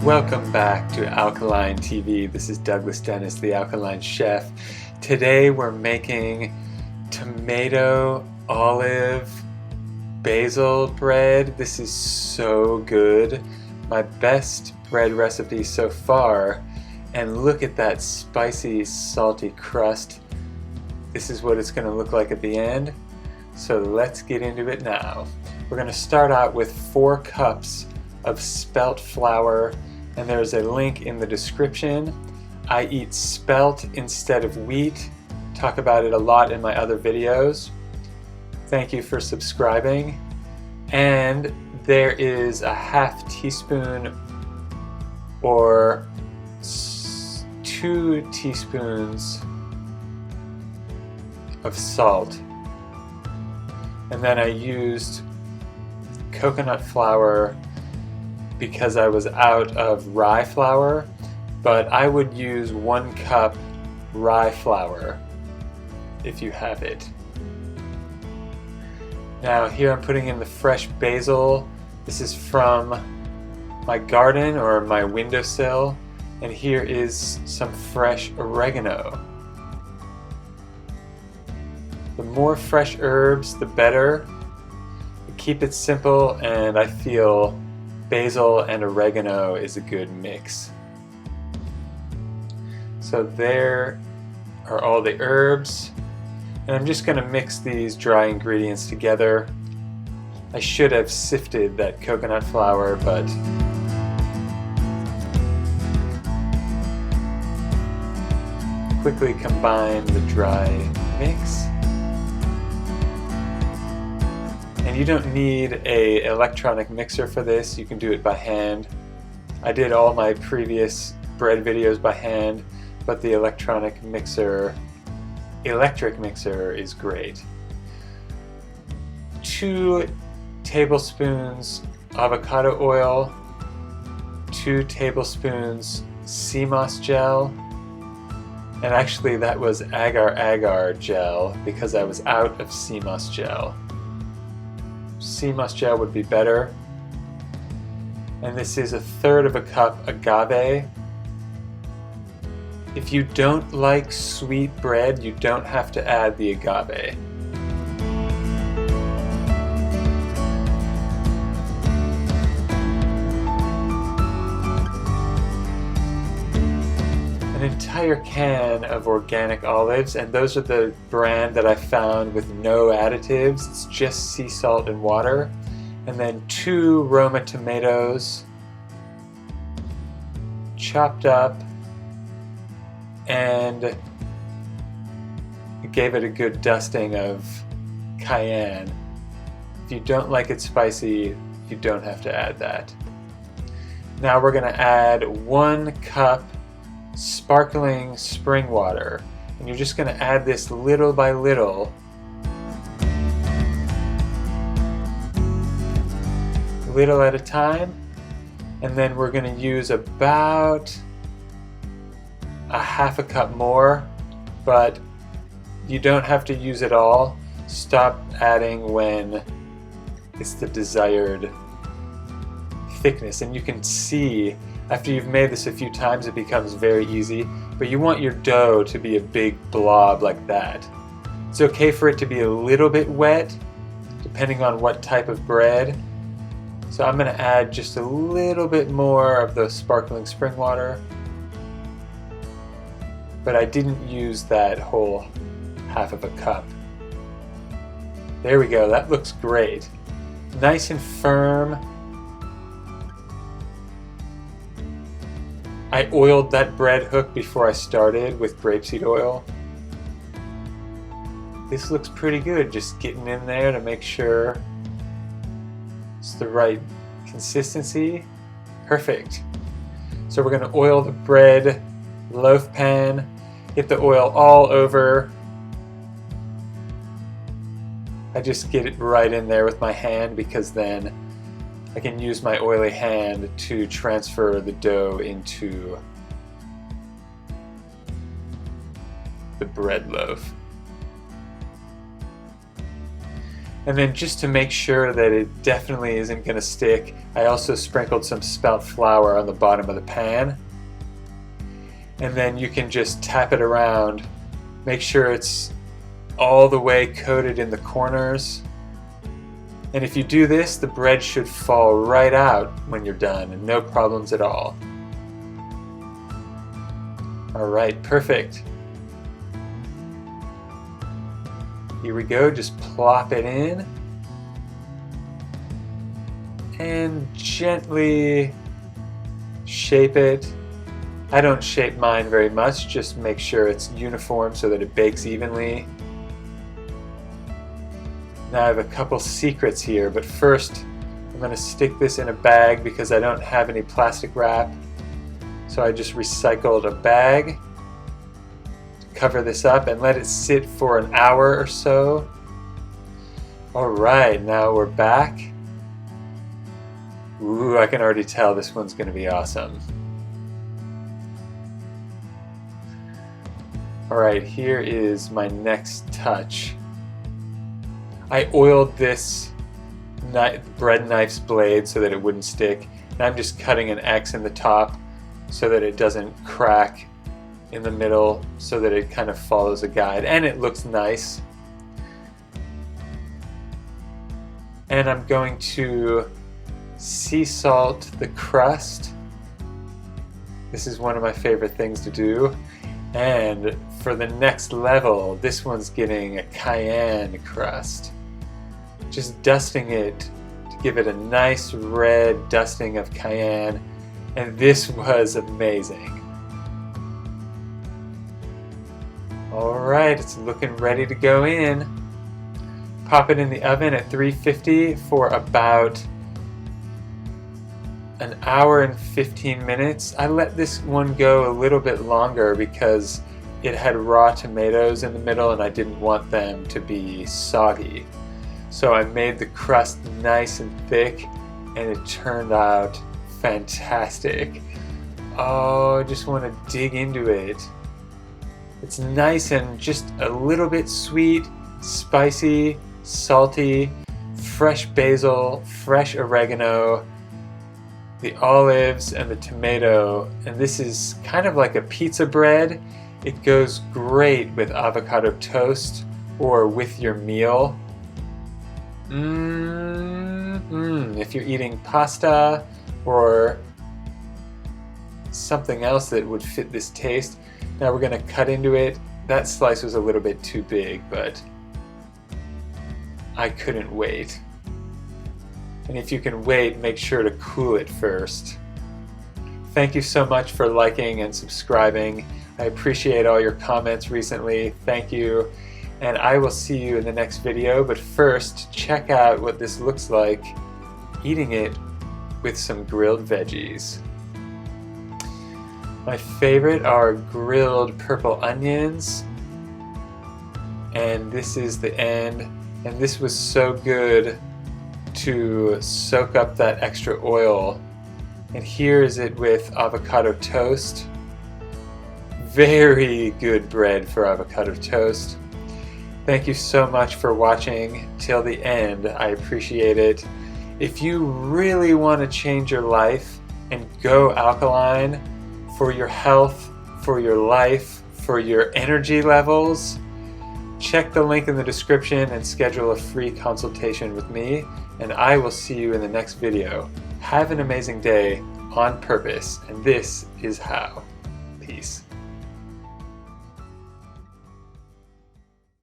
Welcome back to Alkaline TV. This is Douglas Dennis, the Alkaline Chef. Today we're making tomato olive basil bread. This is so good. My best bread recipe so far. And look at that spicy, salty crust. This is what it's going to look like at the end. So let's get into it now. We're going to start out with 4 cups of spelt flour, and there's a link in the description. I eat spelt instead of wheat. Talk about it a lot in my other videos. Thank you for subscribing. And there is a half teaspoon or 2 teaspoons of salt. And then I used coconut flour because I was out of rye flour, but I would use 1 cup rye flour if you have it. Now here I'm putting in the fresh basil. This is from my garden or my windowsill, and here is some fresh oregano. The more fresh herbs, the better. Keep it simple, and I feel basil and oregano is a good mix. So there are all the herbs, and I'm just going to mix these dry ingredients together. I should have sifted that coconut flour, but quickly combine the dry mix. And you don't need an electronic mixer for this, you can do it by hand. I did all my previous bread videos by hand, but the electric mixer is great. 2 tablespoons avocado oil, 2 tablespoons sea moss gel, and actually that was agar-agar gel because I was out of sea moss gel. Sea moss gel would be better. And this is 1/3 cup agave. If you don't like sweet bread, you don't have to add the agave. An entire can of organic olives, and those are the brand that I found with no additives. It's just sea salt and water. And then 2 Roma tomatoes chopped up, and gave it a good dusting of cayenne. If you don't like it spicy, you don't have to add that. Now we're going to add 1 cup sparkling spring water, and you're just going to add this little by little, little at a time, and then we're going to use about a 1/2 cup more, but you don't have to use it all. Stop adding when it's the desired thickness, and you can see after you've made this a few times it becomes very easy, but you want your dough to be a big blob like that. It's okay for it to be a little bit wet depending on what type of bread. So I'm going to add just a little bit more of the sparkling spring water, but I didn't use that whole 1/2 cup. There we go, that looks great. Nice and firm. I oiled that bread hook before I started with grapeseed oil. This looks pretty good, just getting in there to make sure it's the right consistency. Perfect. So we're going to oil the bread loaf pan, get the oil all over. I just get it right in there with my hand because then I can use my oily hand to transfer the dough into the bread loaf. And then just to make sure that it definitely isn't going to stick, I also sprinkled some spelt flour on the bottom of the pan. And then you can just tap it around. Make sure it's all the way coated in the corners. And if you do this, the bread should fall right out when you're done, and no problems at all. All right, perfect. Here we go, just plop it in. And gently shape it. I don't shape mine very much, just make sure it's uniform so that it bakes evenly. Now I have a couple secrets here, but first I'm going to stick this in a bag because I don't have any plastic wrap. So I just recycled a bag to cover this up and let it sit for an hour or so. Alright, now we're back. Ooh, I can already tell this one's going to be awesome. Alright, here is my next touch. I oiled this bread knife's blade so that it wouldn't stick. And I'm just cutting an X in the top so that it doesn't crack in the middle, so that it kind of follows a guide and it looks nice. And I'm going to sea salt the crust. This is one of my favorite things to do. And for the next level, this one's getting a cayenne crust. Just dusting it to give it a nice red dusting of cayenne, and this was amazing. Alright, it's looking ready to go in. Pop it in the oven at 350 for about an hour and 15 minutes. I let this one go a little bit longer because it had raw tomatoes in the middle and I didn't want them to be soggy. So I made the crust nice and thick and it turned out fantastic. Oh, I just want to dig into it. It's nice and just a little bit sweet, spicy, salty, fresh basil, fresh oregano, the olives and the tomato, and this is kind of like a pizza bread. It goes great with avocado toast or with your meal. If you're eating pasta or something else that would fit this taste. Now we're going to cut into it. That slice was a little bit too big, but I couldn't wait. And if you can wait, make sure to cool it first. Thank you so much for liking and subscribing. I appreciate all your comments recently. Thank you. And I will see you in the next video. But first, check out what this looks like eating it with some grilled veggies. My favorite are grilled purple onions. And this is the end. And this was so good to soak up that extra oil. And here is it with avocado toast. Very good bread for avocado toast. Thank you so much for watching till the end. I appreciate it. If you really want to change your life and go alkaline for your health, for your life, for your energy levels, check the link in the description and schedule a free consultation with me, and I will see you in the next video. Have an amazing day on purpose, and this is how. Peace.